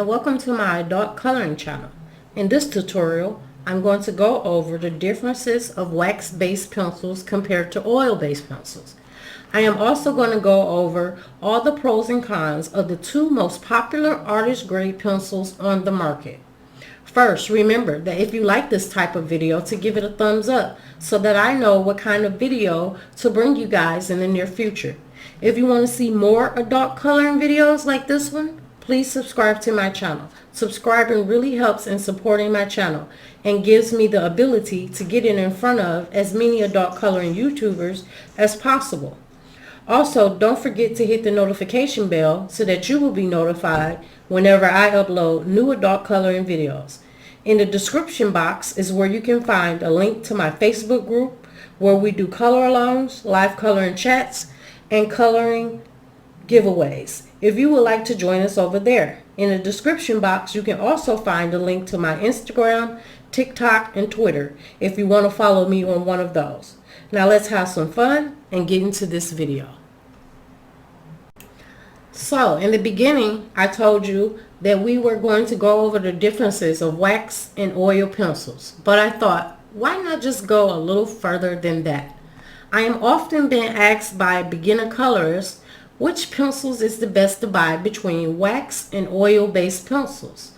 and welcome to my adult coloring channel. In this tutorial, I'm going to go over the differences of wax-based pencils compared to oil-based pencils. I am also going to go over all the pros and cons of the two most popular artist grade pencils on the market. First, remember that if you like this type of video, to give it a thumbs up so that I know what kind of video to bring you guys in the near future. If you want to see more adult coloring videos like this one, please subscribe to my channel. Subscribing really helps in supporting my channel and gives me the ability to get in front of as many adult coloring YouTubers as possible. Also, don't forget to hit the notification bell so that you will be notified whenever I upload new adult coloring videos. In the description box is where you can find a link to my Facebook group where we do color alongs, live coloring chats, and coloring giveaways. If you would like to join us over there. In the description box, you can also find a link to my Instagram, TikTok, and Twitter if you want to follow me on one of those. Now let's have some fun and get into this video. So in the beginning, I told you that we were going to go over the differences of wax and oil pencils. But I thought, why not just go a little further than that? I am often being asked by beginner colorists which pencils is the best to buy between wax and oil-based pencils.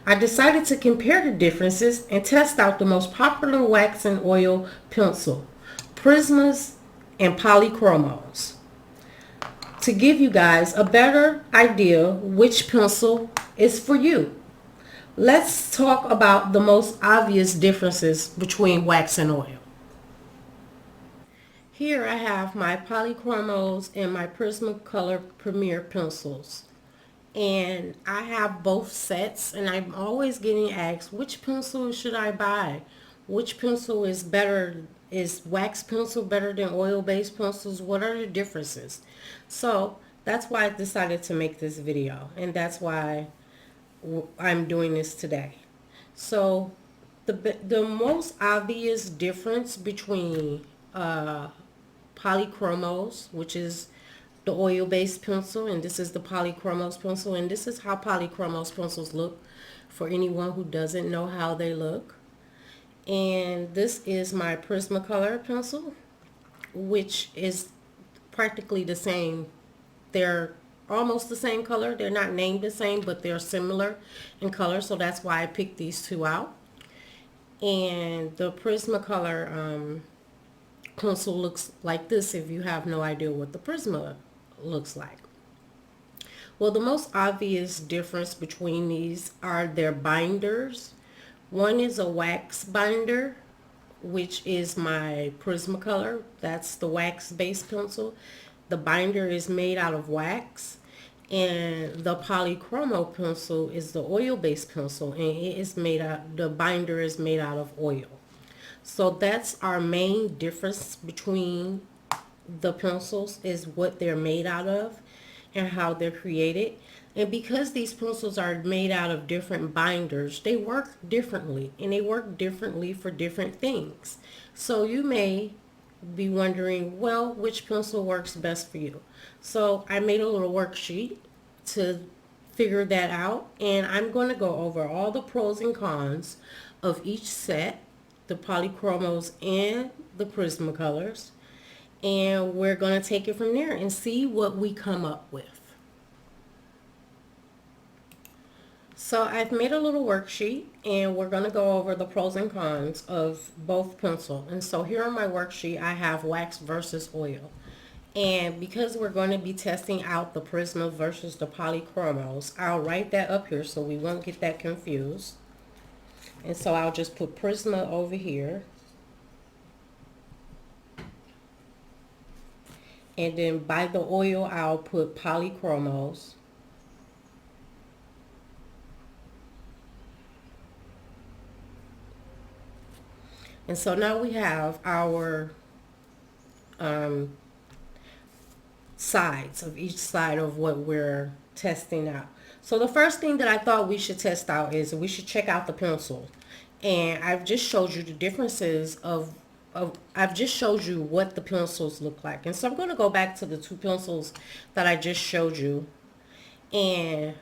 I decided to compare the differences and test out the most popular wax and oil pencil, Prismas and Polychromos, to give you guys a better idea which pencil is for you. Let's talk about the most obvious differences between wax and oil. Here I have my Polychromos and my Prismacolor Premier pencils. And I have both sets, and I'm always getting asked, which pencil should I buy? Which pencil is better? Is wax pencil better than oil-based pencils? What are the differences? So that's why I decided to make this video, and that's why I'm doing this today. So the most obvious difference between Polychromos, which is the oil-based pencil, and this is the Polychromos pencil, and this is how Polychromos pencils look for anyone who doesn't know how they look. And this is my Prismacolor pencil, which is practically the same. They're almost the same color. They're not named the same, but they're similar in color, so that's why I picked these two out. And the Prismacolor pencil looks like this if you have no idea what the Prisma looks like. Well, the most obvious difference between these are their binders. One is a wax binder, which is my Prismacolor. That's the wax-based pencil. The binder is made out of wax, and the Polychromo pencil is the oil-based pencil, and it is made out. The binder is made out of oil. So that's our main difference between the pencils, is what they're made out of and how they're created. And because these pencils are made out of different binders, they work differently, and they work differently for different things. So you may be wondering, well, which pencil works best for you? So I made a little worksheet to figure that out, and I'm going to go over all the pros and cons of each set, the Polychromos and the Prismacolors, and we're going to take it from there and see what we come up with. So I've made a little worksheet, and we're going to go over the pros and cons of both pencil. And so here on my worksheet I have wax versus oil. And because we're going to be testing out the Prisma versus the Polychromos, I'll write that up here so we won't get that confused. And so I'll just put Prisma over here. And then by the oil, I'll put Polychromos. And so now we have our sides of each side of what we're testing out. So the first thing that I thought we should test out is we should check out the pencil. And I've just showed you the differences of I've just showed you what the pencils look like. And so I'm going to go back to the two pencils that I just showed you. And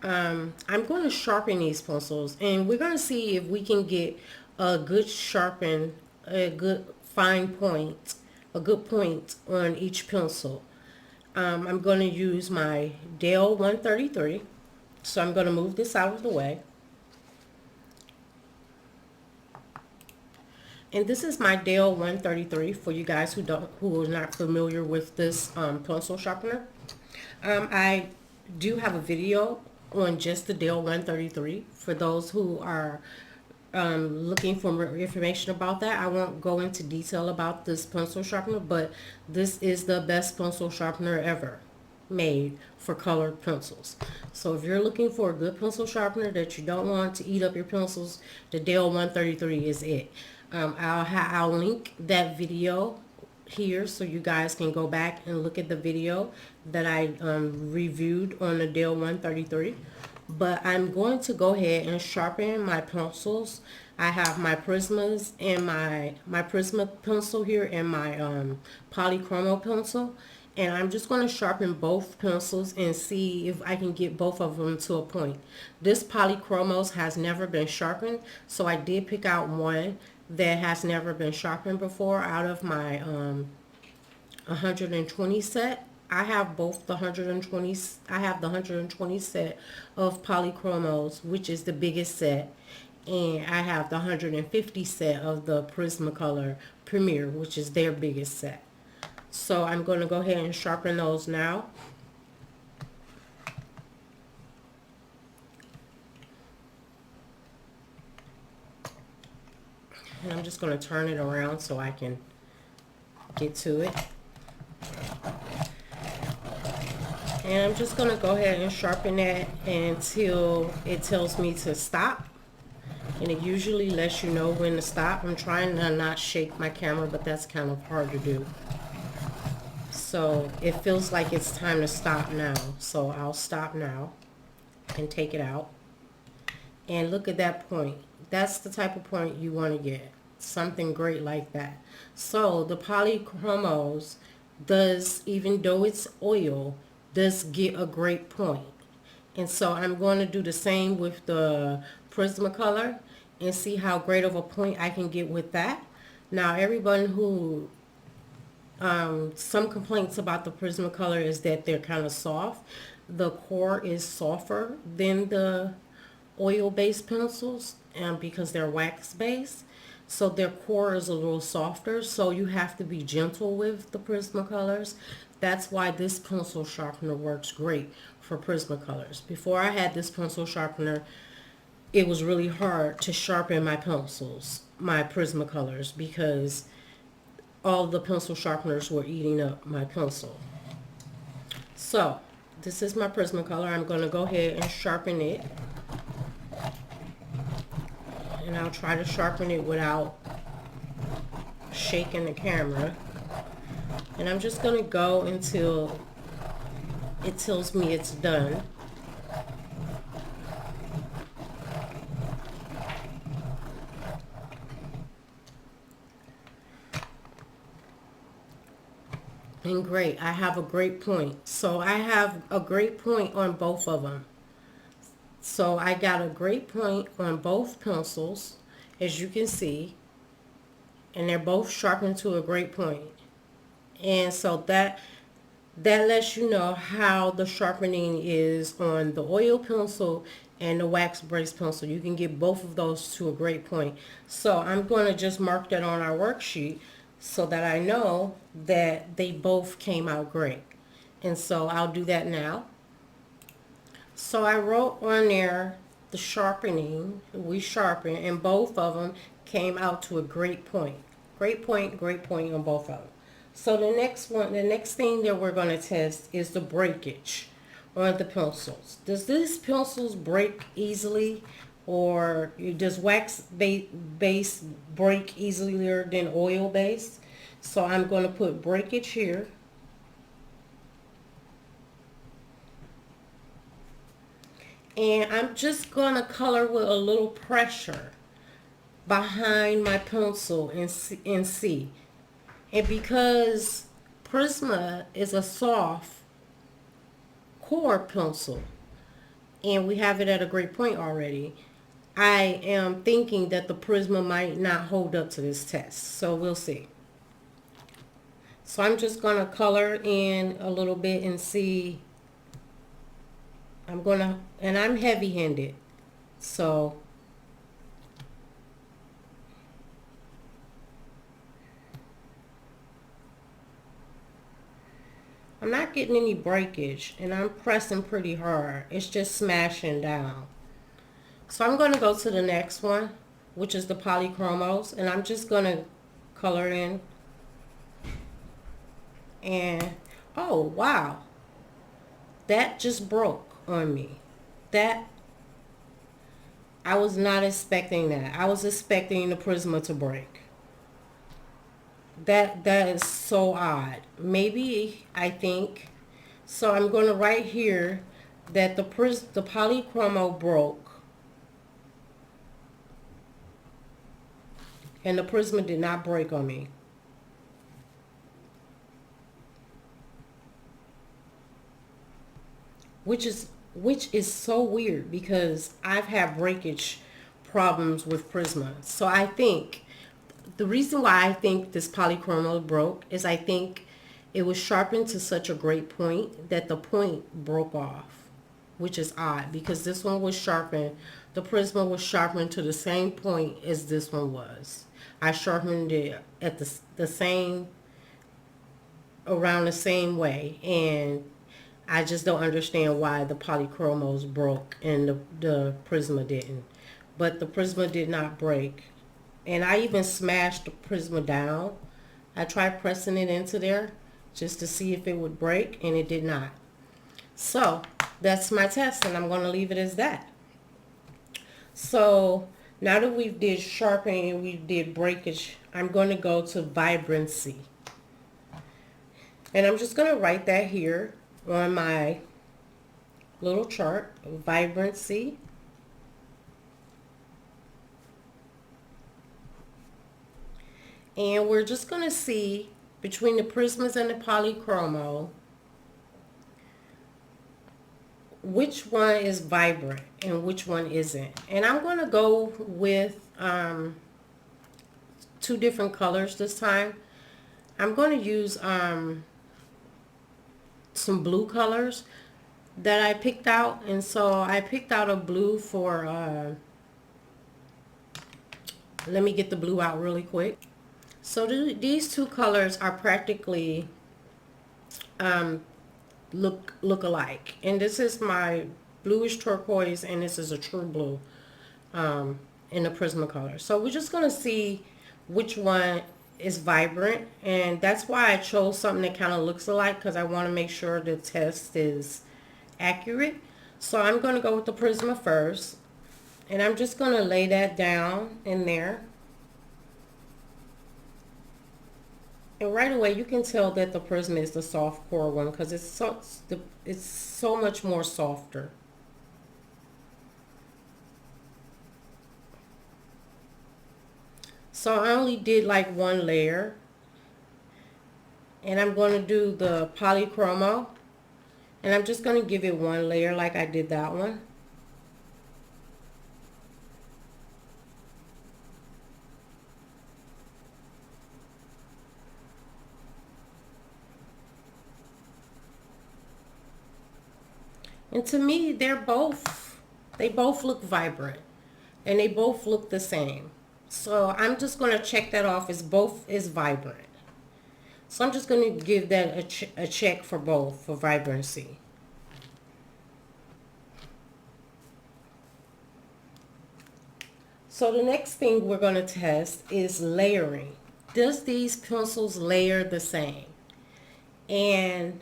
I'm going to sharpen these pencils, and we're going to see if we can get a good sharpen, a good fine point, a good point on each pencil. I'm going to use my Dell 133. So I'm going to move this out of the way. And this is my Dell 133 for you guys who are not familiar with this pencil sharpener. I do have a video on just the Dell 133 for those who are looking for more information about that. I won't go into detail about this pencil sharpener, but this is the best pencil sharpener ever made for colored pencils. So if you're looking for a good pencil sharpener that you don't want to eat up your pencils, the Dell 133 is it. I'll link that video here so you guys can go back and look at the video that I reviewed on the Dell 133. But I'm going to go ahead and sharpen my pencils. I have my Prismas and my Prisma pencil here and my Polychromo pencil. And I'm just going to sharpen both pencils and see if I can get both of them to a point. This Polychromos has never been sharpened, so I did pick out one that has never been sharpened before out of my 120 set. I have both the 120, I have the 120 set of Polychromos, which is the biggest set, and I have the 150 set of the Prismacolor Premier, which is their biggest set. So I'm going to go ahead and sharpen those now. And I'm just going to turn it around so I can get to it. And I'm just going to go ahead and sharpen that until it tells me to stop. And it usually lets you know when to stop. I'm trying to not shake my camera, but that's kind of hard to do. So it feels like it's time to stop now. So I'll stop now and take it out. And look at that point. That's the type of point you want to get. Something great like that. So the Polychromos does, even though it's oil, does get a great point. And so I'm going to do the same with the Prismacolor and see how great of a point I can get with that. Now everyone who some complaints about the Prismacolor is that they're kind of soft. The core is softer than the oil-based pencils because they're wax-based. So their core is a little softer. So you have to be gentle with the Prismacolors. That's why this pencil sharpener works great for Prismacolors. Before I had this pencil sharpener, it was really hard to sharpen my pencils, my Prismacolors, because all the pencil sharpeners were eating up my pencil. So this is my Prismacolor. I'm going to go ahead and sharpen it. And I'll try to sharpen it without shaking the camera. And I'm just going to go until it tells me it's done. And great, I have a great point. So I have a great point on both of them. So I got a great point on both pencils, as you can see. And they're both sharpened to a great point. And so that lets you know how the sharpening is on the oil pencil and the wax base pencil. You can get both of those to a great point. So I'm going to just mark that on our worksheet so that I know that they both came out great. And so I'll do that now. So I wrote on there the sharpening, we sharpened, and both of them came out to a great point. Great point on both of them. So the next thing that we're going to test is the breakage on the pencils. Does these pencils break easily, or does wax base break easier than oil base? So I'm going to put breakage here. And I'm just going to color with a little pressure behind my pencil and see. And because Prisma is a soft core pencil, and we have it at a great point already. I am thinking that the Prisma might not hold up to this test, so we'll see. So I'm just going to color in a little bit and see. And I'm heavy-handed, so I'm not getting any breakage, and I'm pressing pretty hard. It's just smashing down. So I'm going to go to the next one, which is the Polychromos, and I'm just going to color in. And oh wow, that just broke on me. That, I was not expecting that. I was expecting the Prisma to break. That is so odd. Maybe, I think, so I'm going to write here that the Polychromo broke and the Prisma did not break on me. Which is so weird, because I've had breakage problems with Prisma. So I think the reason why I think this Polychromo broke is I think it was sharpened to such a great point that the point broke off, which is odd, because this one was sharpened, the Prisma was sharpened to the same point as this one was. I sharpened it at the same, around the same way, and I just don't understand why the Polychromos broke and the Prisma didn't. But the Prisma did not break. And I even smashed the Prisma down. I tried pressing it into there just to see if it would break, and it did not. So that's my test, and I'm going to leave it as that. So now that we did sharpening and we did breakage, I'm going to go to vibrancy. And I'm just going to write that here on my little chart, vibrancy. And we're just going to see between the Prismas and the Polychromo which one is vibrant and which one isn't. And I'm going to go with two different colors this time. I'm going to use some blue colors that I picked out. And so I picked out a blue for, let me get the blue out really quick. So these two colors are practically look alike, and this is my bluish turquoise, and this is a true blue in the Prismacolor. So we're just going to see which one is vibrant, and that's why I chose something that kind of looks alike, because I want to make sure the test is accurate. So I'm going to go with the Prisma first, and I'm just going to lay that down in there. And right away you can tell that the Prisma is the soft core one, because it's so much more softer. So I only did like one layer, and I'm going to do the Polychromo, and I'm just going to give it one layer like I did that one. And to me, they both look vibrant, and they both look the same. So I'm just going to check that off as both is vibrant. So I'm just going to give that a check for both, for vibrancy. So the next thing we're going to test is layering. Does these pencils layer the same? And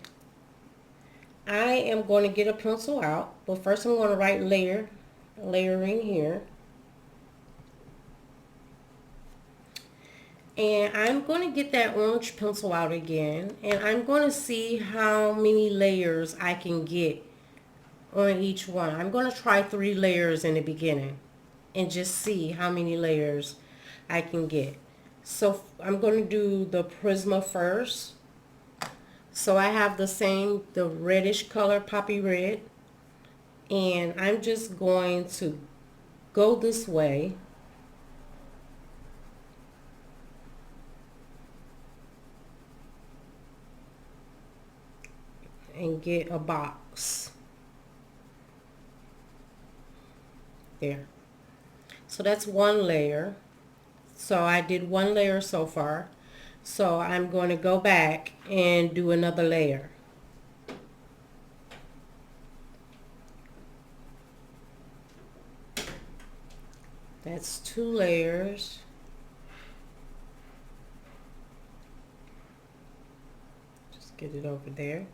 I am going to get a pencil out, but first I'm going to write layering here. And I'm going to get that orange pencil out again, and I'm going to see how many layers I can get on each one. I'm going to try 3 layers in the beginning and just see how many layers I can get. So I'm going to do the Prisma first. So I have the reddish color, poppy red, And I'm just going to go this way and get a box. There. So that's one layer. So I did one layer so far. So I'm going to go back and do another layer. That's 2 layers. Just get it over there.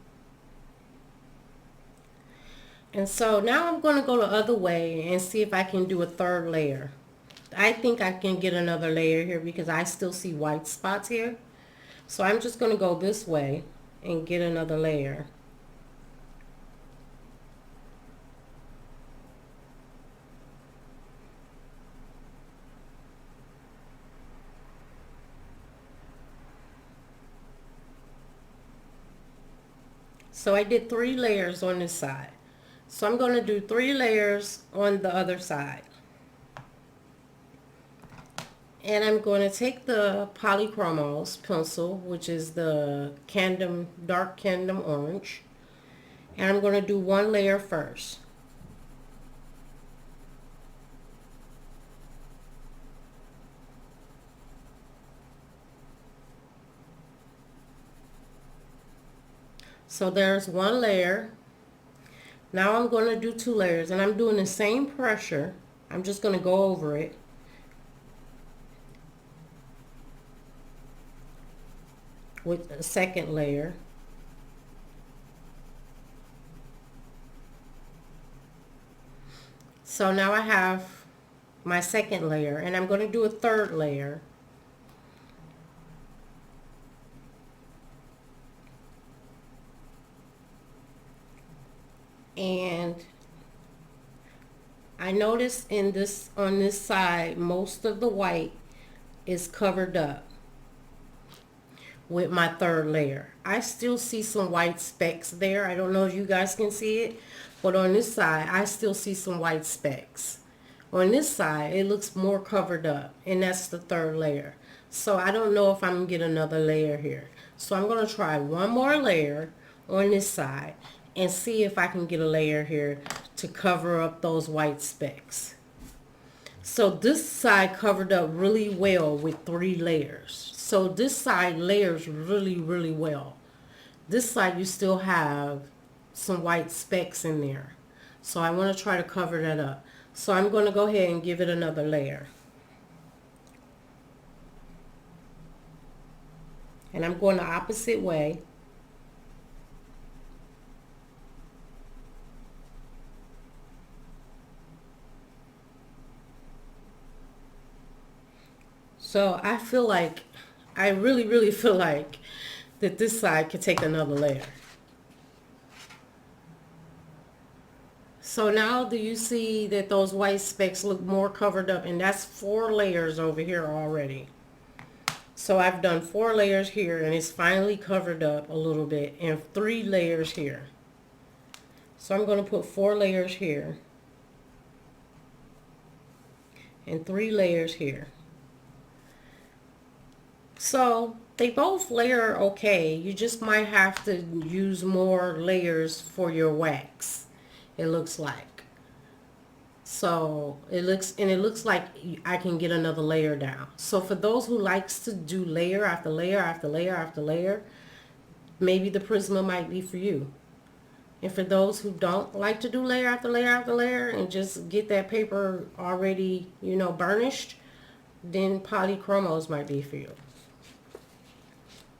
And so now I'm going to go the other way and see if I can do a 3rd layer. I think I can get another layer here because I still see white spots here. So I'm just going to go this way and get another layer. So I did 3 layers on this side. So I'm going to do 3 layers on the other side. And I'm going to take the Polychromos pencil, which is the dark Candom Orange. And I'm going to do 1 layer first. So there's 1 layer. Now I'm going to do 2 layers, and I'm doing the same pressure. I'm just going to go over it. With a 2nd layer. So now I have my 2nd layer, and I'm going to do a 3rd layer. And I noticed on this side, most of the white is covered up with my 3rd layer. I still see some white specks there. I don't know if you guys can see it, but on this side, I still see some white specks. On this side, it looks more covered up, and that's the 3rd layer. So I don't know if I'm going to get another layer here. So I'm going to try 1 more layer on this side and see if I can get a layer here to cover up those white specks. So this side covered up really well with 3 layers. So this side layers really, really well. This side you still have some white specks in there. So I want to try to cover that up. So I'm going to go ahead and give it another layer. And I'm going the opposite way. So I feel like, I really feel like that this side could take another layer. So now do you see that those white specks look more covered up? And that's 4 layers over here already. So I've done 4 layers here, and it's finally covered up a little bit, and 3 layers here. So I'm going to put 4 layers here and 3 layers here. So they both layer okay. You just might have to use more layers for your wax, it looks like. So it looks like I can get another layer down. So for those who likes to do layer after layer after layer after layer, maybe the Prisma might be for you. And for those who don't like to do layer after layer after layer and just get that paper already, burnished, then Polychromos might be for you.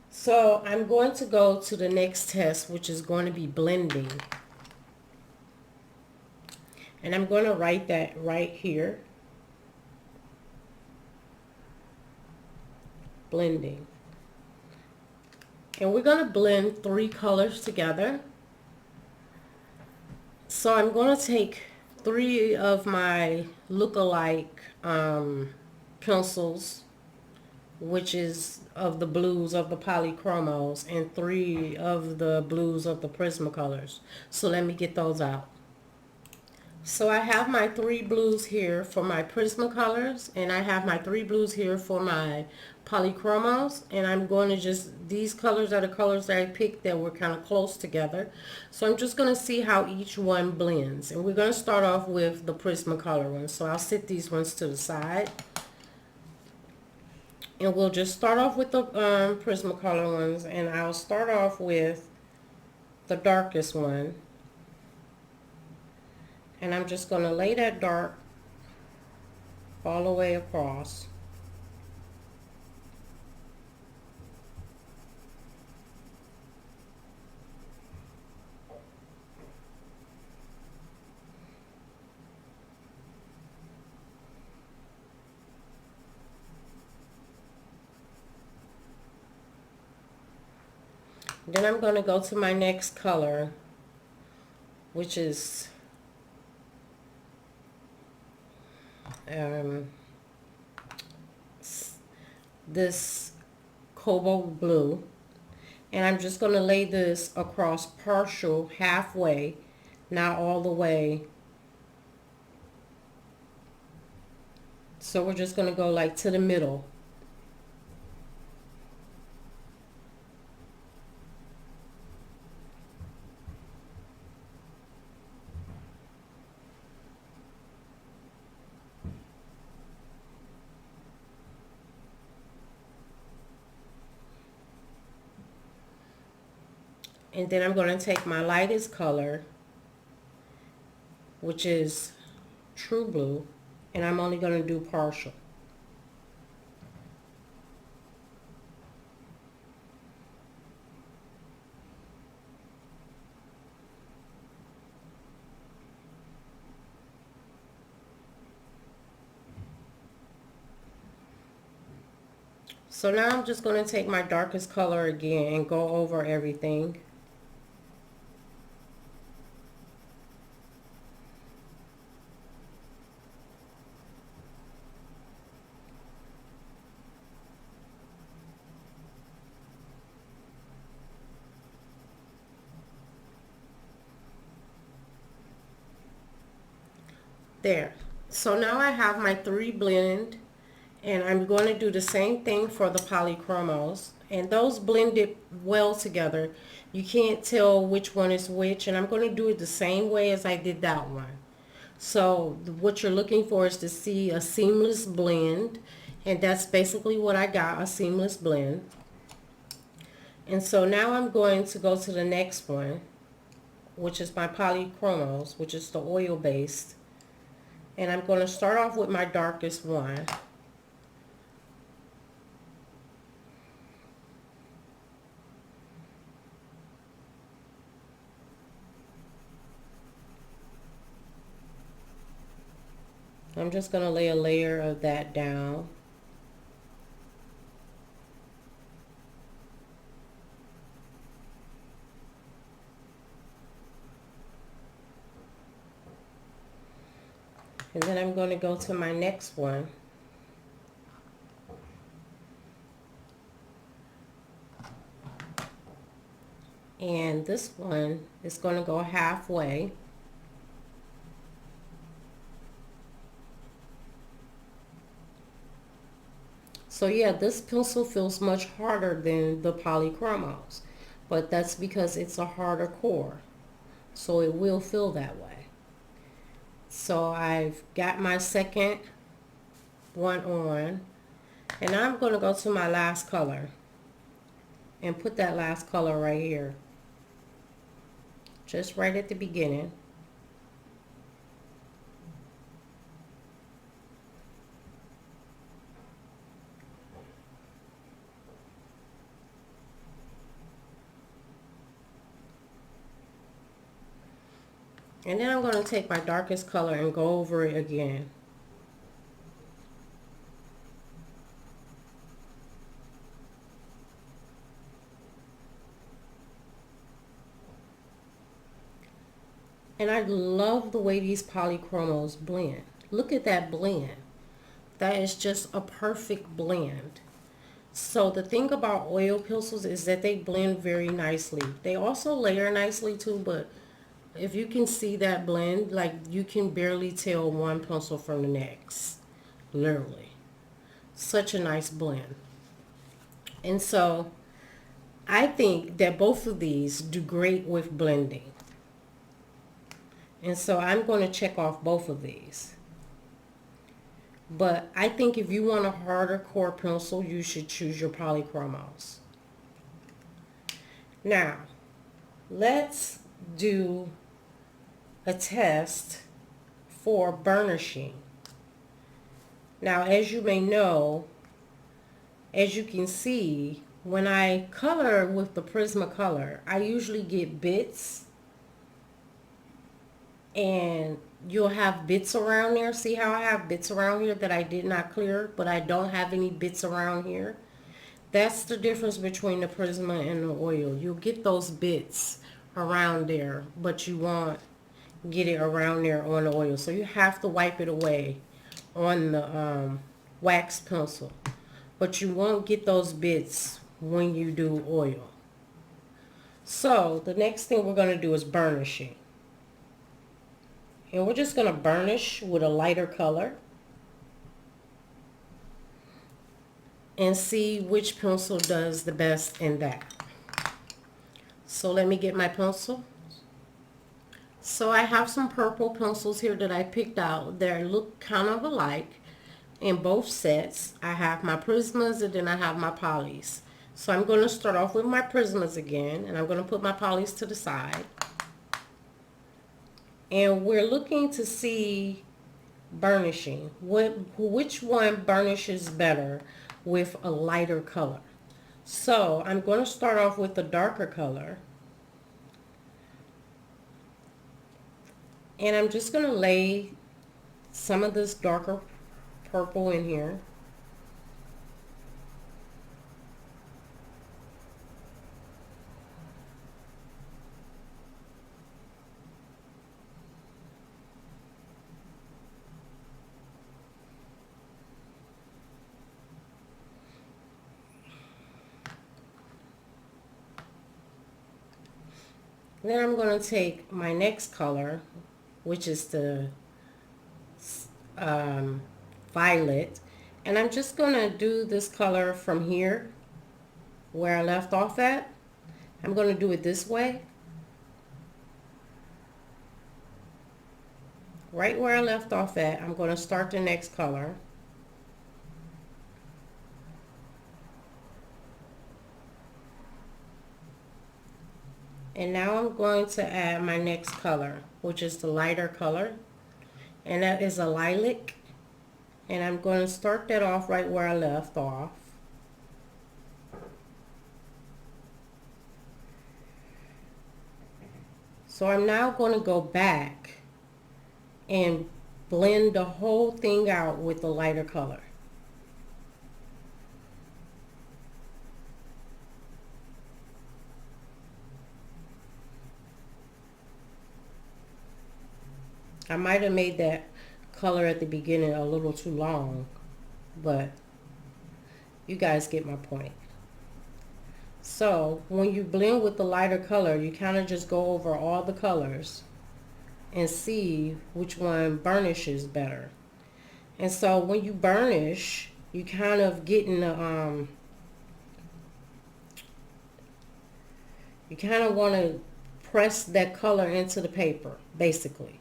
So I'm going to go to the next test, which is going to be blending. And I'm going to write that right here. Blending. And we're going to blend 3 colors together. So I'm going to take 3 of my look-alike pencils, which is of the blues of the Polychromos, and 3 of the blues of the Prismacolors. So let me get those out. So I have my 3 blues here for my Prismacolors, and I have my 3 blues here for my Polychromos, and I'm going to just, these colors are the colors that I picked that were kind of close together. So I'm just going to see how each one blends, and we're going to start off with the Prismacolor ones. So I'll set these ones to the side, and we'll just start off with the Prismacolor ones, and I'll start off with the darkest one. And I'm just going to lay that dark all the way across. Then I'm going to go to my next color, which is this cobalt blue, and I'm just going to lay this across partial, halfway, not all the way. So we're just going to go like to the middle. And then I'm going to take my lightest color, which is true blue, and I'm only going to do partial. So now I'm just going to take my darkest color again and go over everything. There. So now I have my 3 blend, and I'm going to do the same thing for the Polychromos, and those blended well together. You can't tell which one is which, and I'm going to do it the same way as I did that one. So what you're looking for is to see a seamless blend, and that's basically what I got, a seamless blend. And so now I'm going to go to the next one, which is my Polychromos, which is the oil based. And I'm going to start off with my darkest one. I'm just going to lay a layer of that down. And then I'm going to go to my next one. And this one is going to go halfway. So yeah, this pencil feels much harder than the Polychromos, but that's because it's a harder core. So it will feel that way. So I've got my second one on, and I'm going to go to my last color and put that last color right here, just right at the beginning. And then I'm going to take my darkest color and go over it again. And I love the way these Polychromos blend. Look at that blend. That is just a perfect blend. So the thing about oil pencils is that they blend very nicely. They also layer nicely too, but if you can see that blend, like you can barely tell one pencil from the next, literally. Such a nice blend. And so I think that both of these do great with blending. And so I'm going to check off both of these. But I think if you want a harder core pencil, you should choose your Polychromos. Now, let's do a test for burnishing. Now, as you may know, as you can see, when I color with the Prismacolor, I usually get bits, and you'll have bits around there. See how I have bits around here that I did not clear, but I don't have any bits around here? That's the difference between the Prisma and the oil. You'll get those bits around there, but you won't get it around there on the oil. So you have to wipe it away on the wax pencil. But you won't get those bits when you do oil. So the next thing we're going to do is burnishing. And we're just going to burnish with a lighter color and see which pencil does the best in that. So let me get my pencil. So I have some purple pencils here that I picked out. They look kind of alike in both sets. I have my Prismas and then I have my Polys. So I'm going to start off with my Prismas again, and I'm going to put my Polys to the side. And we're looking to see burnishing. Which one burnishes better with a lighter color. So I'm going to start off with the darker color. And I'm just going to lay some of this darker purple in here. Then I'm going to take my next color, which is the violet, and I'm just going to do this color from here where I left off at. I'm going to do it this way, right where I left off at. I'm going to start the next color. And now I'm going to add my next color, which is the lighter color, and that is a lilac. And I'm going to start that off right where I left off. So I'm now going to go back and blend the whole thing out with the lighter color. I might have made that color at the beginning a little too long, but you guys get my point. So when you blend with the lighter color, you kind of just go over all the colors and see which one burnishes better. And so when you burnish, you kind of get in the you kind of want to press that color into the paper, basically,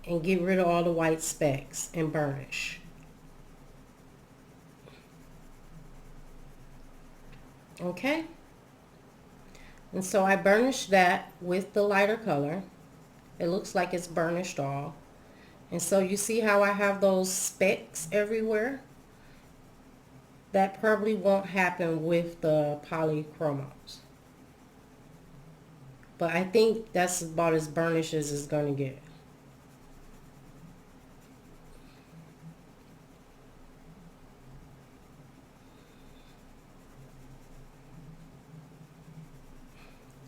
and get rid of all the white specks and burnish. Okay? And so I burnished that with the lighter color. It looks like it's burnished all. And so you see how I have those specks everywhere? That probably won't happen with the Polychromos. But I think that's about as burnished as it's going to get.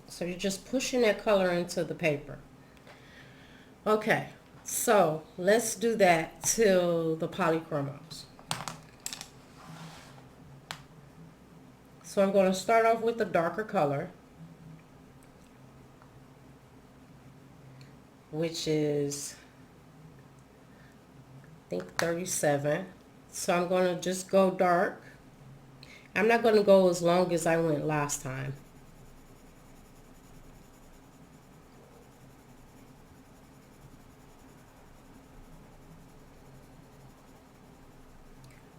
So you're just pushing that color into the paper. Okay, so let's do that to the Polychromos. So I'm going to start off with the darker color. which is, I think, 37. So I'm going to just go dark. I'm not going to go as long as I went last time.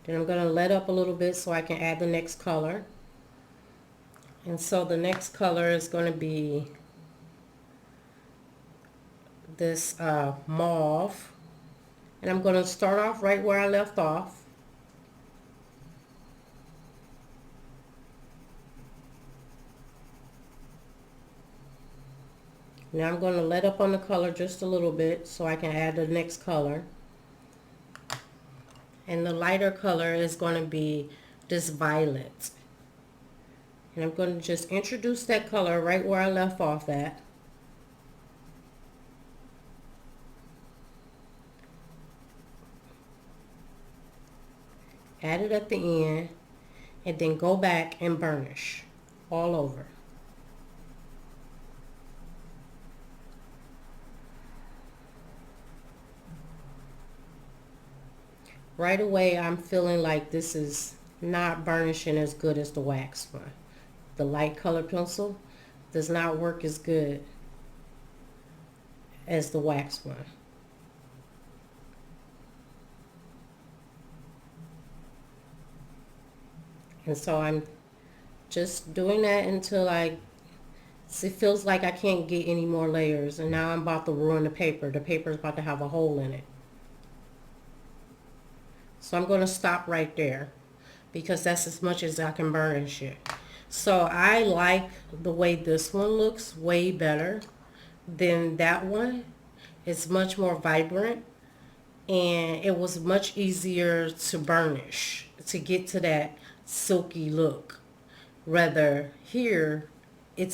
Then I'm going to let up a little bit so I can add the next color. And so the next color is going to be this mauve. And I'm going to start off right where I left off. Now I'm going to let up on the color just a little bit so I can add the next color. And the lighter color is going to be this violet. And I'm going to just introduce that color right where I left off at. Add it at the end, and then go back and burnish all over. Right away, I'm feeling like this is not burnishing as good as the wax one. The light color pencil does not work as good as the wax one. And so I'm just doing that until it feels like I can't get any more layers. And now I'm about to ruin the paper. The paper is about to have a hole in it. So I'm going to stop right there because that's as much as I can burnish it. So I like the way this one looks way better than that one. It's much more vibrant, and it was much easier to burnish to get to that silky look. Rather here, it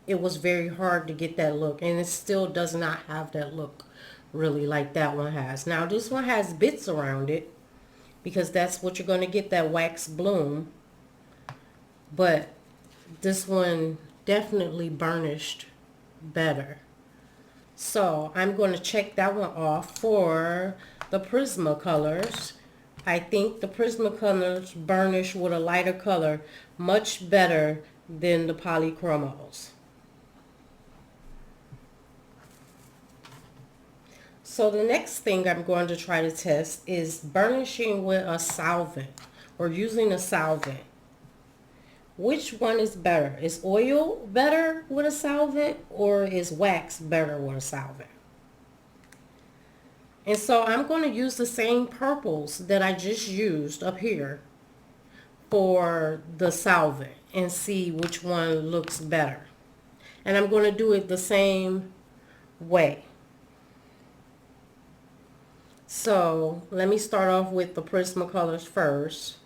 was very hard to get that look, and it still does not have that look really like that one has. Now this one has bits around it because that's what you're going to get, that wax bloom. But this one definitely burnished better. So I'm going to check that one off for the Prismacolors. I think the Prismacolors burnish with a lighter color much better than the Polychromos. So the next thing I'm going to try to test is burnishing with a solvent or using a solvent. Which one is better? Is oil better with a solvent, or is wax better with a solvent? And so I'm going to use the same purples that I just used up here for the solvent and see which one looks better. And I'm going to do it the same way. So let me start off with the Prismacolors first.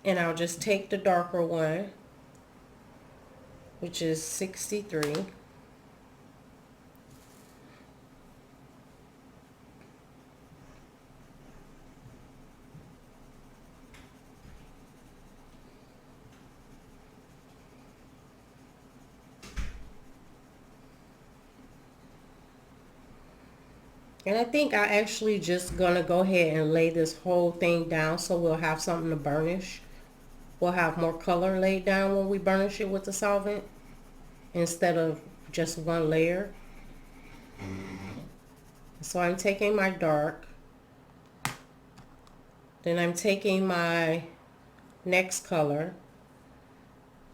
And I'll just take the darker one, which is 63. And I think I actually just gonna go ahead and lay this whole thing down so we'll have something to burnish. We'll have more color laid down when we burnish it with the solvent instead of just one layer. So I'm taking my dark, then I'm taking my next color,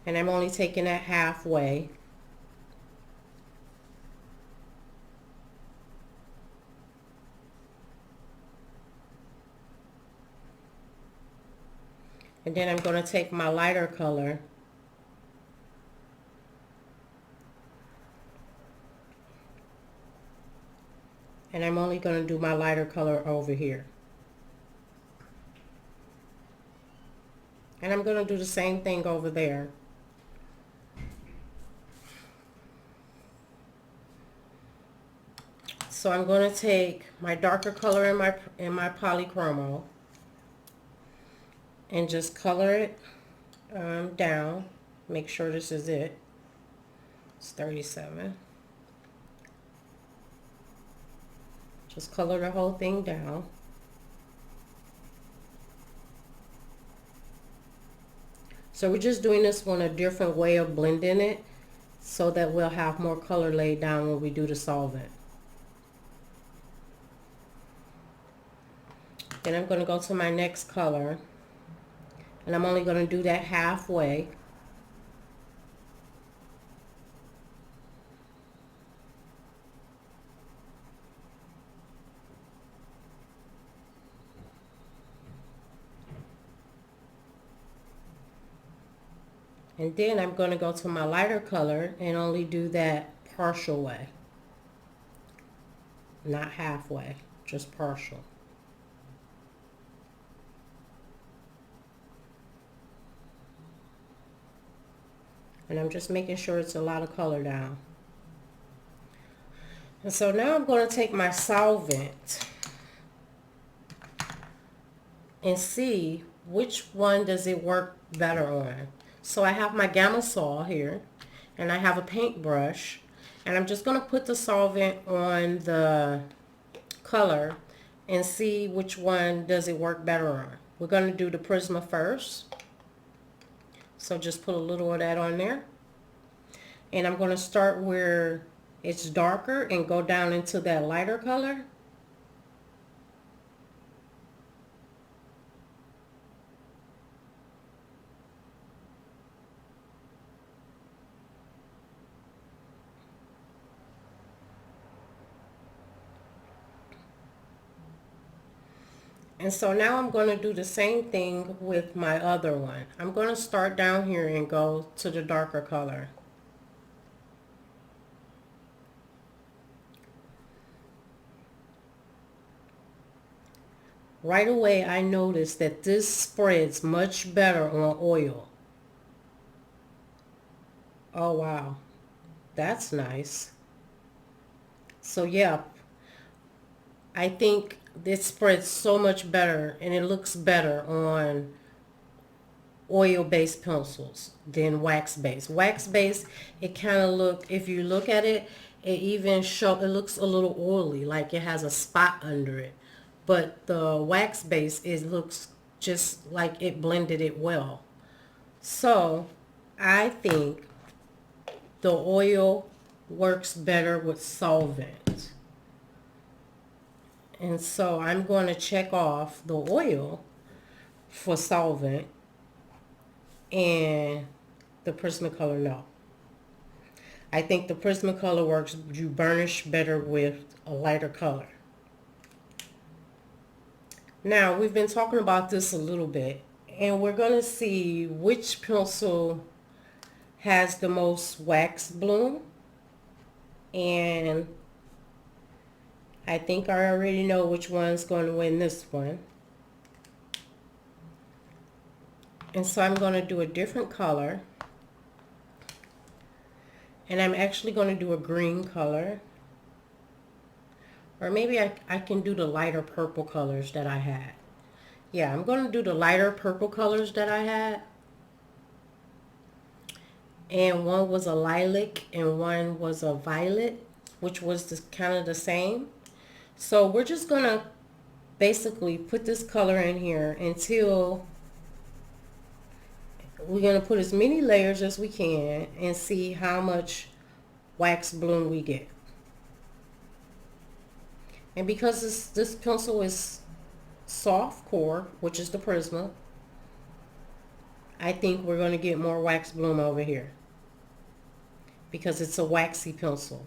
and I'm only taking that halfway. And then I'm going to take my lighter color and I'm only going to do my lighter color over here. And I'm going to do the same thing over there. So I'm going to take my darker color in my Polychromo and just color it down. Make sure this is it. It's 37. Just color the whole thing down. So we're just doing this one a different way of blending it so that we'll have more color laid down when we do the solvent. Then I'm going to go to my next color, and I'm only going to do that halfway. And then I'm going to go to my lighter color and only do that partial way. Not halfway, just partial. And I'm just making sure it's a lot of color down. And so now I'm going to take my solvent and see which one does it work better on. So I have my Gamma Saw here, and I have a paintbrush, and I'm just going to put the solvent on the color and see which one does it work better on. We're going to do the Prisma first. So just put a little of that on there. And I'm going to start where it's darker and go down into that lighter color. And so now I'm going to do the same thing with my other one. I'm going to start down here and go to the darker color. Right away I noticed that this spreads much better on oil. Oh wow, that's nice. So yeah, I think this spreads so much better and it looks better on oil-based pencils than wax-based. Wax-based, it kind of look, if you look at it, it looks a little oily, like it has a spot under it. But the wax-based, it looks just like it blended it well. So I think the oil works better with solvent. And so I'm going to check off the oil for solvent and the Prismacolor no. I think the Prismacolor works, you burnish better with a lighter color. Now we've been talking about this a little bit, and we're going to see which pencil has the most wax bloom. And I think I already know which one's going to win this one. And so I'm going to do a different color. And I'm actually going to do a green color. Or maybe I can do the lighter purple colors that I had. Yeah, I'm going to do the lighter purple colors that I had. And one was a lilac and one was a violet, which was kind of the same. So we're just going to basically put this color in here until we're going to put as many layers as we can and see how much wax bloom we get. And because this pencil is soft core, which is the Prisma, I think we're going to get more wax bloom over here because it's a waxy pencil.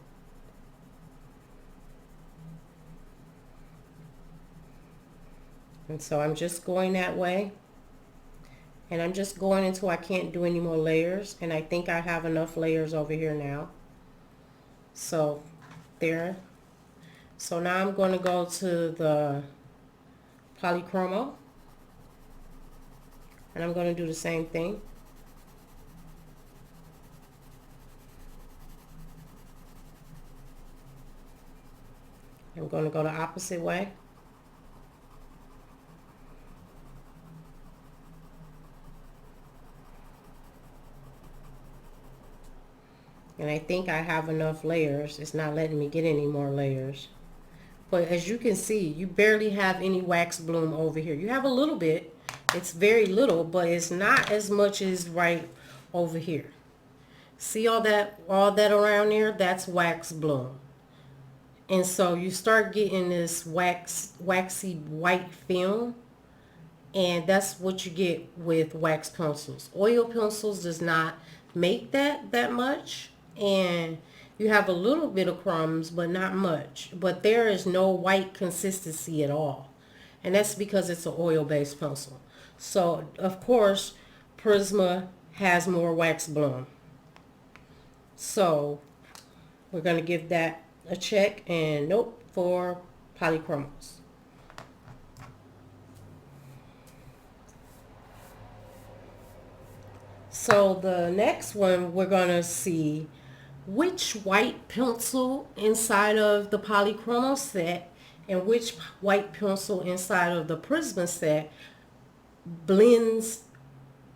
And so I'm just going that way. And I'm just going until I can't do any more layers. And I think I have enough layers over here now. So there. So now I'm going to go to the Polychromo. And I'm going to do the same thing. I'm going to go the opposite way. And I think I have enough layers. It's not letting me get any more layers. But as you can see, you barely have any wax bloom over here. You have a little bit. It's very little, but it's not as much as right over here. See all that around there? That's wax bloom. And so you start getting this waxy white film, and that's what you get with wax pencils. Oil pencils does not make that much, and you have a little bit of crumbs, but not much. But there is no white consistency at all, and that's because it's an oil-based pencil. So of course, Prisma has more wax bloom. So we're going to give that a check, and nope for Polychromos. So the next one, we're going to see which white pencil inside of the Polychromos set and which white pencil inside of the Prisma set blends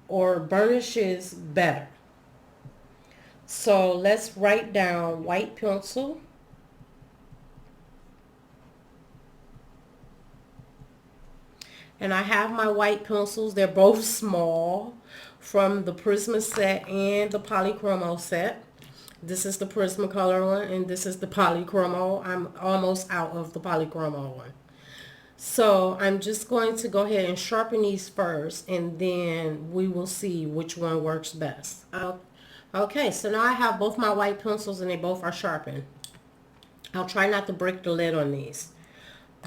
or burnishes better. So let's write down white pencil. And I have my white pencils. They're both small from the Prisma set and the Polychromos set. This is the Prismacolor one, and this is the Polychromo. I'm almost out of the Polychromo one. So I'm just going to go ahead and sharpen these first, and then we will see which one works best. Okay, so now I have both my white pencils, and they both are sharpened. I'll try not to break the lid on these.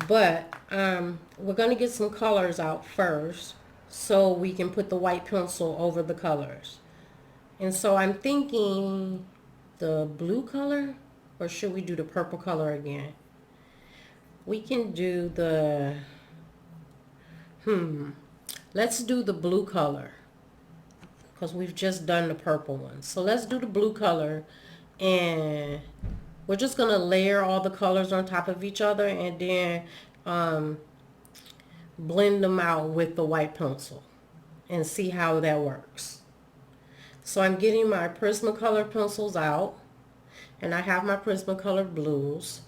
But we're going to get some colors out first so we can put the white pencil over the colors. And so I'm thinking the blue color, or should we do the purple color again? We can do the, let's do the blue color because we've just done the purple one. So let's do the blue color, and we're just going to layer all the colors on top of each other and then blend them out with the white pencil and see how that works. So I'm getting my Prismacolor pencils out, and I have my Prismacolor blues.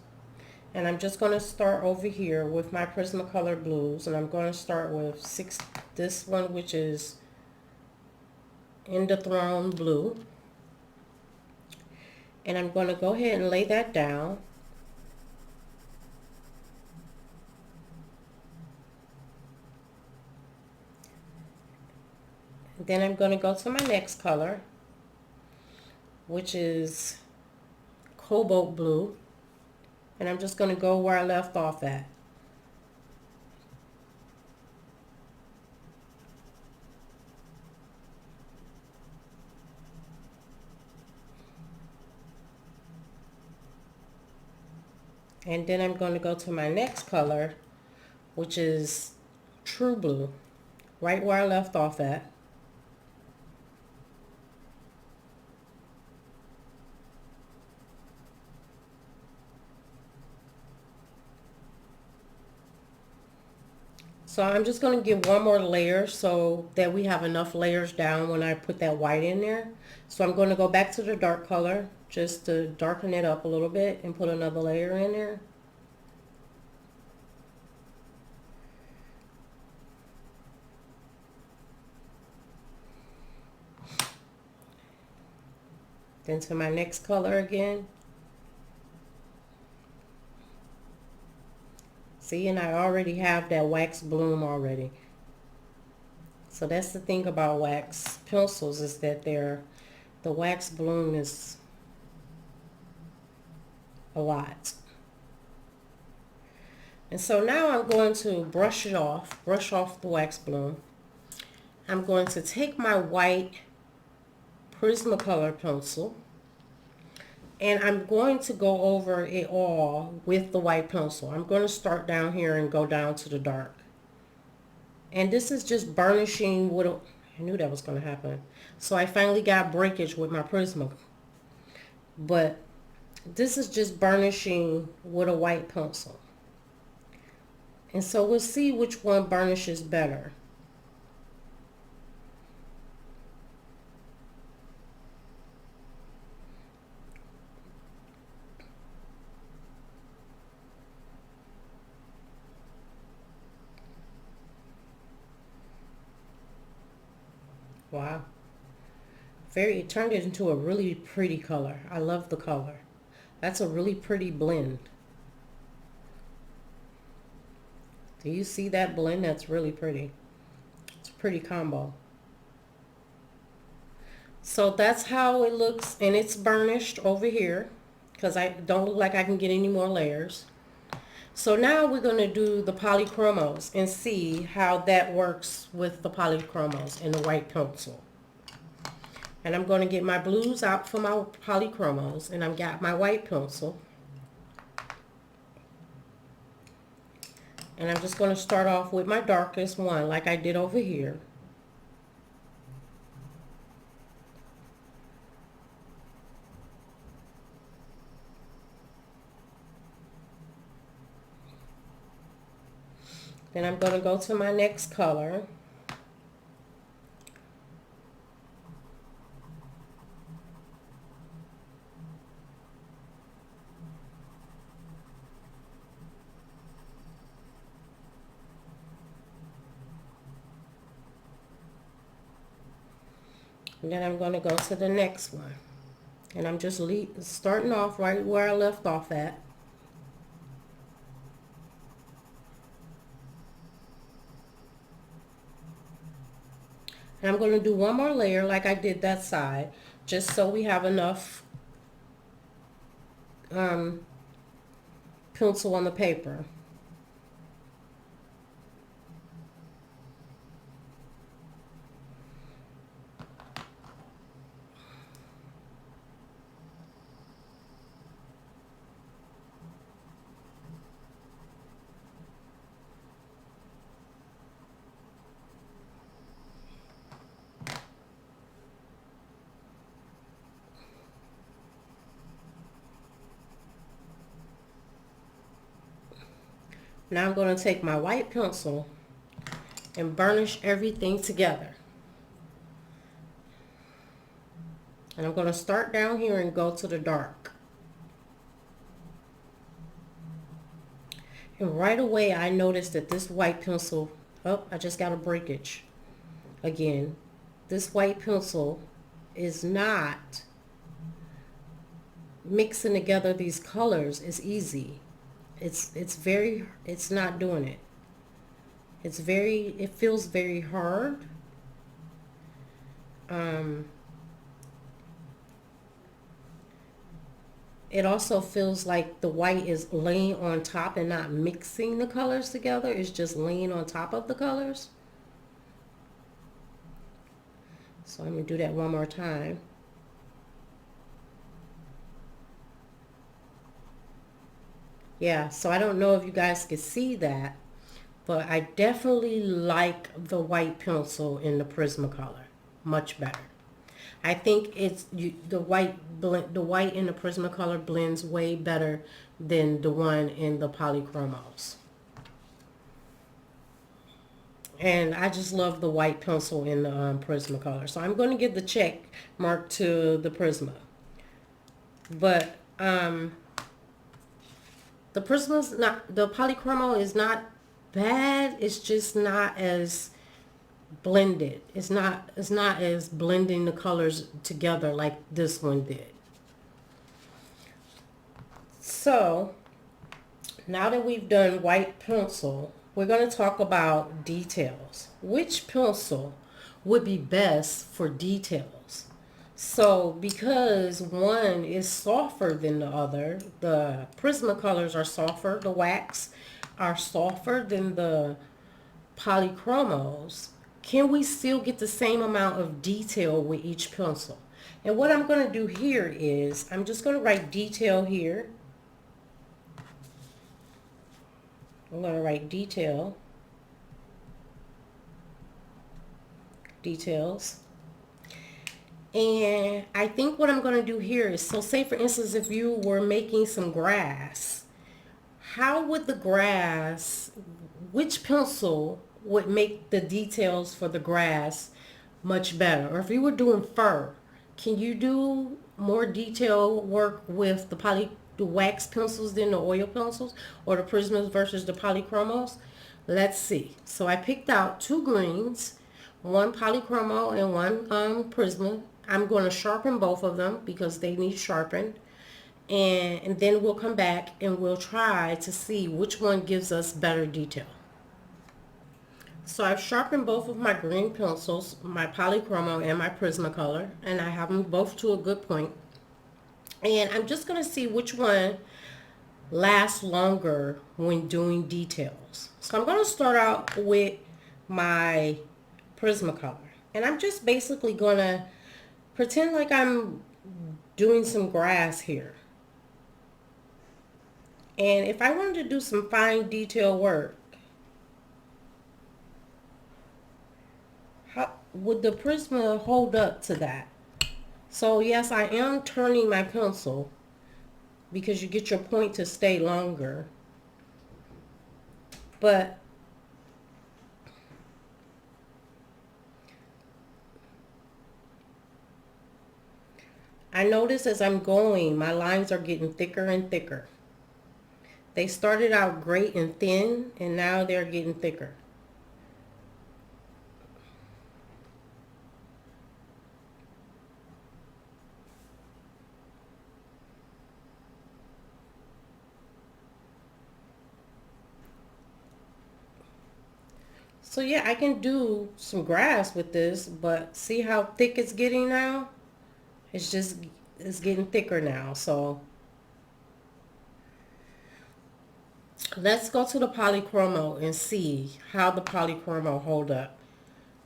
And I'm just going to start over here with my Prismacolor blues, and I'm going to start with this one, which is In the Throne Blue. And I'm going to go ahead and lay that down. And then I'm going to go to my next color, which is Cobalt Blue. And I'm just going to go where I left off at. And then I'm going to go to my next color, which is True Blue, right where I left off at. So I'm just going to give one more layer so that we have enough layers down when I put that white in there. So I'm going to go back to the dark color just to darken it up a little bit and put another layer in there. Then to my next color again. See, and I already have that wax bloom already. So that's the thing about wax pencils, is that the wax bloom is a lot. And so now I'm going to brush off the wax bloom. I'm going to take my white Prismacolor pencil, and I'm going to go over it all with the white pencil. I'm going to start down here and go down to the dark. And this is just burnishing with I knew that was going to happen. So I finally got breakage with my Prisma. But this is just burnishing with a white pencil. And so we'll see which one burnishes better. Wow. It turned it into a really pretty color. I love the color. That's a really pretty blend. Do you see that blend? That's really pretty. It's a pretty combo. So that's how it looks, and it's burnished over here because I don't look like I can get any more layers. So now we're going to do the polychromos and see how that works with the polychromos and the white pencil. And I'm going to get my blues out for my polychromos, and I've got my white pencil. And I'm just going to start off with my darkest one like I did over here. Then I'm going to go to my next color. And then I'm going to go to the next one. And I'm just starting off right where I left off at. And I'm going to do one more layer like I did that side, just so we have enough pencil on the paper. Now I'm going to take my white pencil and burnish everything together. And I'm going to start down here and go to the dark. And right away I noticed that this white pencil, oh, I just got a breakage again. This white pencil is not mixing together these colors is easy. It's not doing it. It feels very hard. It also feels like the white is laying on top and not mixing the colors together. It's just laying on top of the colors. So I'm going to do that one more time. Yeah, so I don't know if you guys can see that, but I definitely like the white pencil in the Prismacolor much better. I think the white in the Prismacolor blends way better than the one in the Polychromos. And I just love the white pencil in the Prismacolor. So I'm going to give the check mark to the Prisma. But the Polychromo is not bad. It's just not as blended. It's not as blending the colors together like this one did. So now that we've done white pencil, we're going to talk about details. Which pencil would be best for details? So because one is softer than the other, the Prismacolors are softer, the wax are softer than the Polychromos, can we still get the same amount of detail with each pencil? And what I'm going to do here is I'm just going to write detail here. I'm going to write details. And I think what I'm going to do here is, so say for instance, if you were making some grass, how would the grass, which pencil would make the details for the grass much better? Or if you were doing fur, can you do more detail work with the wax pencils than the oil pencils, or the Prismas versus the Polychromos? Let's see. So I picked out two greens, one Polychromo and one Prisma. I'm going to sharpen both of them because they need sharpened. And then we'll come back and we'll try to see which one gives us better detail. So I've sharpened both of my green pencils, my Polychromo and my Prismacolor, and I have them both to a good point. And I'm just going to see which one lasts longer when doing details. So I'm going to start out with my Prismacolor. And I'm just basically going to pretend like I'm doing some grass here. And if I wanted to do some fine detail work, how would the Prisma hold up to that? So yes, I am turning my pencil because you get your point to stay longer. But I notice as I'm going, my lines are getting thicker and thicker. They started out great and thin, and now they're getting thicker. So yeah, I can do some grass with this, but see how thick it's getting now? It's getting thicker now. So let's go to the Polychromo and see how the Polychromo hold up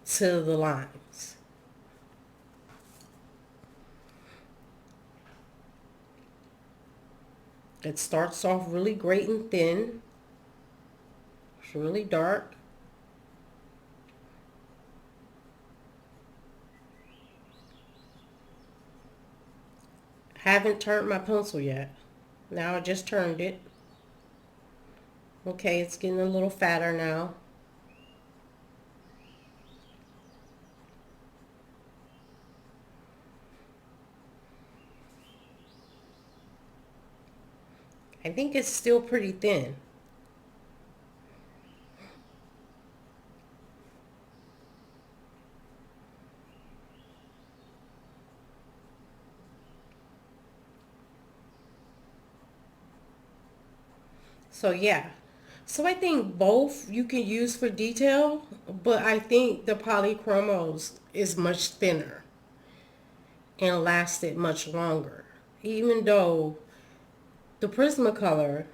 to the lines. It starts off really great and thin. It's really dark. Haven't turned my pencil yet. Now I just turned it. Okay, it's getting a little fatter now. I think it's still pretty thin. So yeah. So I think both you can use for detail, but I think the Polychromos is much thinner and lasted much longer. Even though the Prismacolor,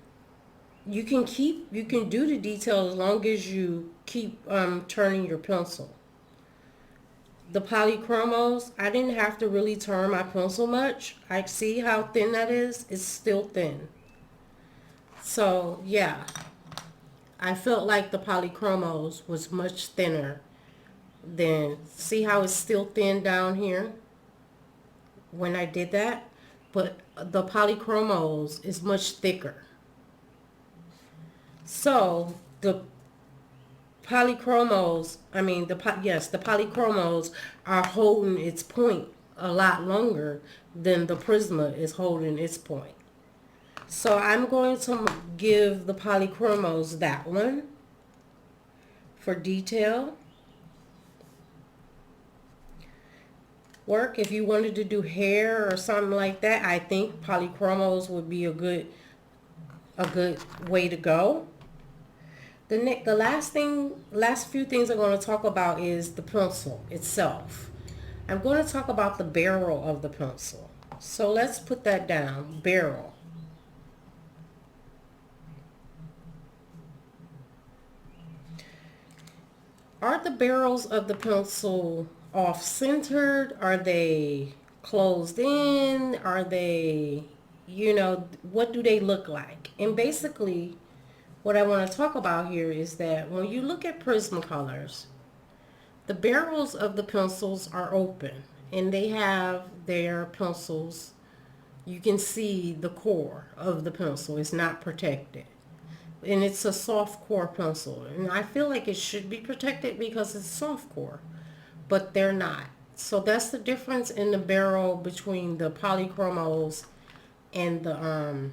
you can do the detail as long as you keep turning your pencil. The Polychromos, I didn't have to really turn my pencil much. I see how thin that is. It's still thin. So yeah, I felt like the Polychromos was much thinner than, see how it's still thin down here when I did that? But the Polychromos is much thicker. So the Polychromos, I mean, yes, the Polychromos are holding its point a lot longer than the Prisma is holding its point. So I'm going to give the Polychromos that one for detail work. If you wanted to do hair or something like that, I think Polychromos would be a good way to go. The last few things I'm going to talk about is the pencil itself. I'm going to talk about the barrel of the pencil. So let's put that down, barrel. Are the barrels of the pencil off-centered? Are they closed in? Are they, what do they look like? And basically, what I want to talk about here is that when you look at Prismacolors, the barrels of the pencils are open and they have their pencils. You can see the core of the pencil is not protected. And it's a soft core pencil. And I feel like it should be protected because it's soft core, but they're not. So that's the difference in the barrel between the Polychromos and the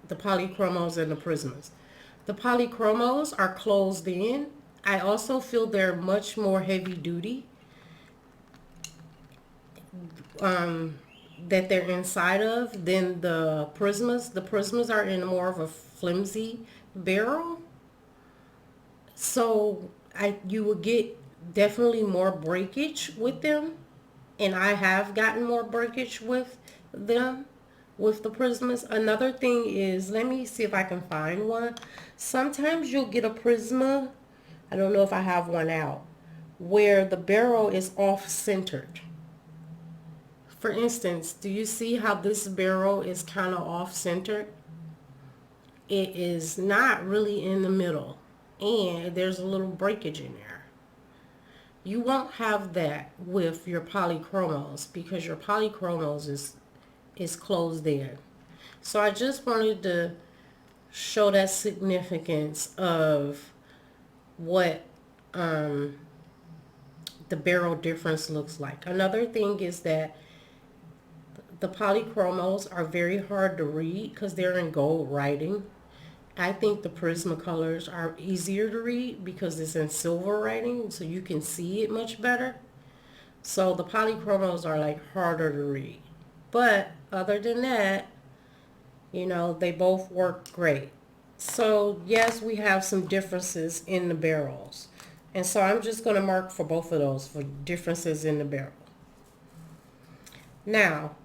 Polychromos and the Prismas. The Polychromos are closed in. I also feel they're much more heavy duty that they're inside of than the Prismas. The Prismas are in more of a flimsy barrel. So you will get definitely more breakage with them. And I have gotten more breakage with them, with the Prismas. Another thing is, let me see if I can find one. Sometimes you'll get a Prisma, I don't know if I have one out, where the barrel is off-centered. For instance, do you see how this barrel is kind of off-centered? It is not really in the middle, and there's a little breakage in there. You won't have that with your polychromos because your polychromos is closed in. So I just wanted to show that significance of what the barrel difference looks like. Another thing is that the polychromos are very hard to read because they're in gold writing. I think the Prismacolors are easier to read because it's in silver writing, so you can see it much better. So the polychromos are like harder to read. But other than that, you know, they both work great. So yes, we have some differences in the barrels. And so I'm just going to mark for both of those for differences in the barrel. Now,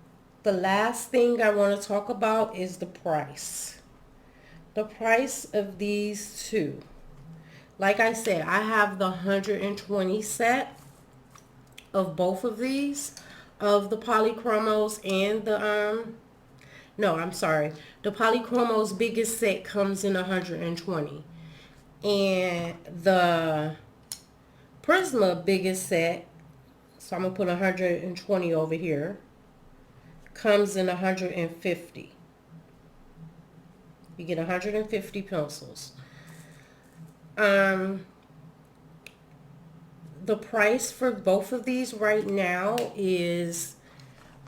the last thing I want to talk about is the price. The price of these two. Like I said, I have the 120 set of both of these, of the polychromos and the no, I'm sorry. The polychromos biggest set comes in 120. And the Prisma biggest set, so I'm going to put 120 over here, comes in 150. You get 150 pencils. The price for both of these right now is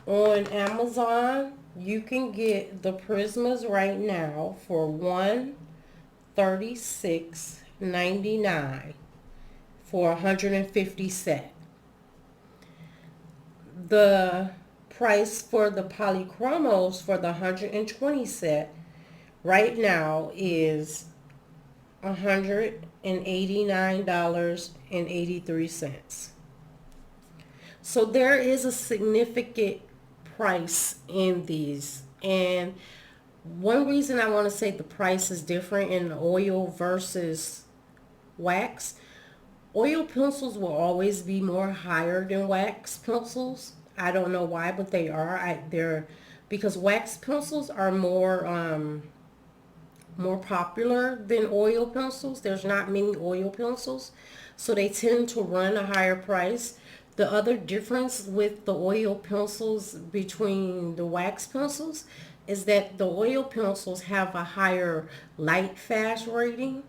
on Amazon. You can get the Prismas right now for $136.99 for 150 set. The price for the polychromos for the 120 set right now is $189.83. So there is a significant price in these. And one reason I want to say the price is different in oil versus wax, oil pencils will always be more higher than wax pencils. I don't know why, but they are. They're because wax pencils are more popular than oil pencils. There's not many oil pencils, so they tend to run a higher price. The other difference with the oil pencils between the wax pencils is that the oil pencils have a higher light fast rating.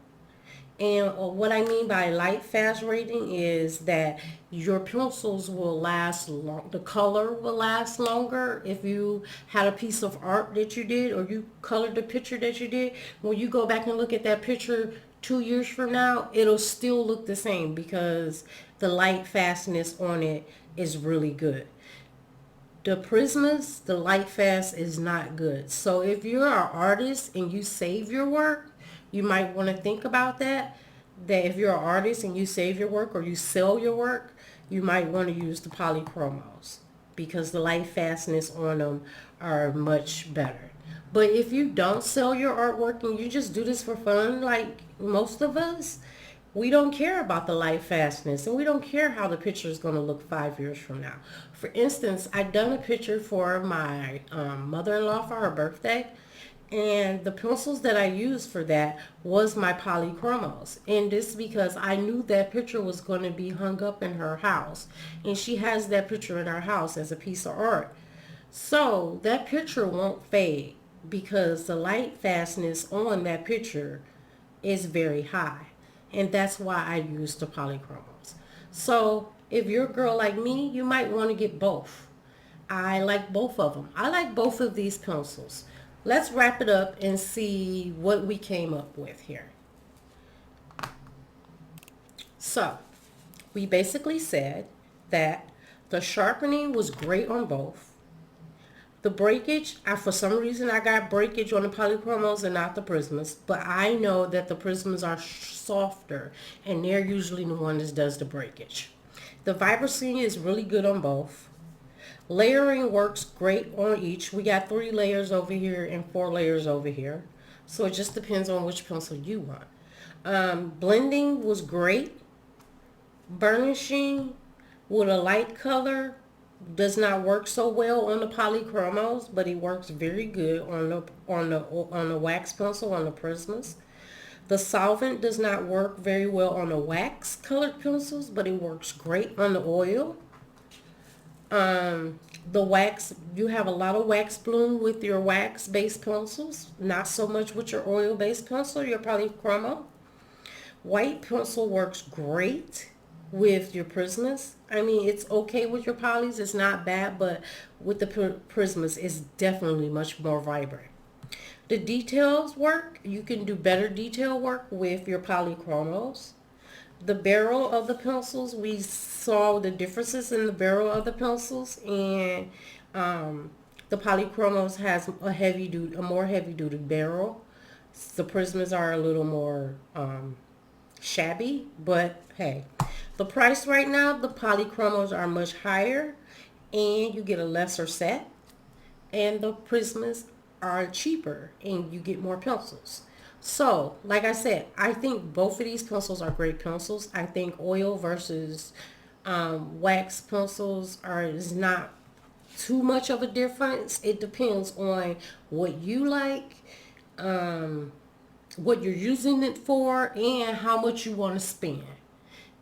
And what I mean by light fast rating is that your pencils will last long, the color will last longer. If you had a piece of art that you did or you colored the picture that you did, when you go back and look at that picture 2 years from now, it'll still look the same because the light fastness on it is really good. The Prismas, the light fast is not good. So if you're an artist and you save your work, you might want to think about that if you're an artist and you save your work or you sell your work, you might want to use the polychromos because the light fastness on them are much better. But if you don't sell your artwork and you just do this for fun, like most of us, we don't care about the light fastness and we don't care how the picture is going to look 5 years from now. For instance, I done a picture for my mother-in-law for her birthday. And the pencils that I used for that was my polychromos. And this because I knew that picture was going to be hung up in her house. And she has that picture in her house as a piece of art. So that picture won't fade because the light fastness on that picture is very high. And that's why I use the polychromos. So if you're a girl like me, you might want to get both. I like both of them. I like both of these pencils. Let's wrap it up and see what we came up with here. So we basically said that the sharpening was great on both. The breakage, for some reason I got breakage on the Polychromos and not the Prismas, but I know that the Prismas are softer and they're usually the one that does the breakage. The vibrancy is really good on both. Layering works great on each. We got 3 layers over here and 4 layers over here. So it just depends on which pencil you want. Blending was great. Burnishing with a light color does not work so well on the Polychromos, but it works very good on the wax pencil, on the Prismas. The solvent does not work very well on the wax colored pencils, but it works great on the oil. The wax, you have a lot of wax bloom with your wax based pencils, not so much with your oil based pencil, your Polychromo. White pencil works great with your Prismas. I mean, it's okay with your polys, it's not bad, but with the Prismas, it's definitely much more vibrant. The details work, you can do better detail work with your Polychromos. The barrel of the pencils, we saw the differences in the barrel of the pencils, and the Polychromos has a more heavy duty barrel. The Prismas are a little more shabby, but hey, the price right now, the Polychromos are much higher and you get a lesser set, and the Prismas are cheaper and you get more pencils. So like I said, I think both of these pencils are great pencils. I think oil versus wax pencils is not too much of a difference. It depends on what you like, what you're using it for, and how much you want to spend,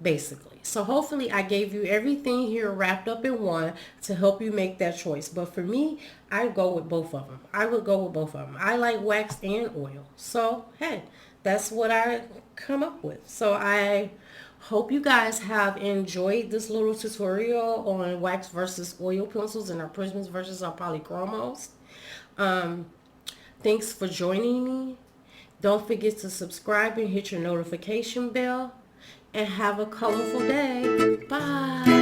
basically. So hopefully I gave you everything here wrapped up in one to help you make that choice. But for me, I go with both of them. I would go with both of them. I like wax and oil. So hey, that's what I come up with. So I hope you guys have enjoyed this little tutorial on wax versus oil pencils and our Prismas versus our Polychromos. Thanks for joining me. Don't forget to subscribe and hit your notification bell. And have a colorful day. Bye.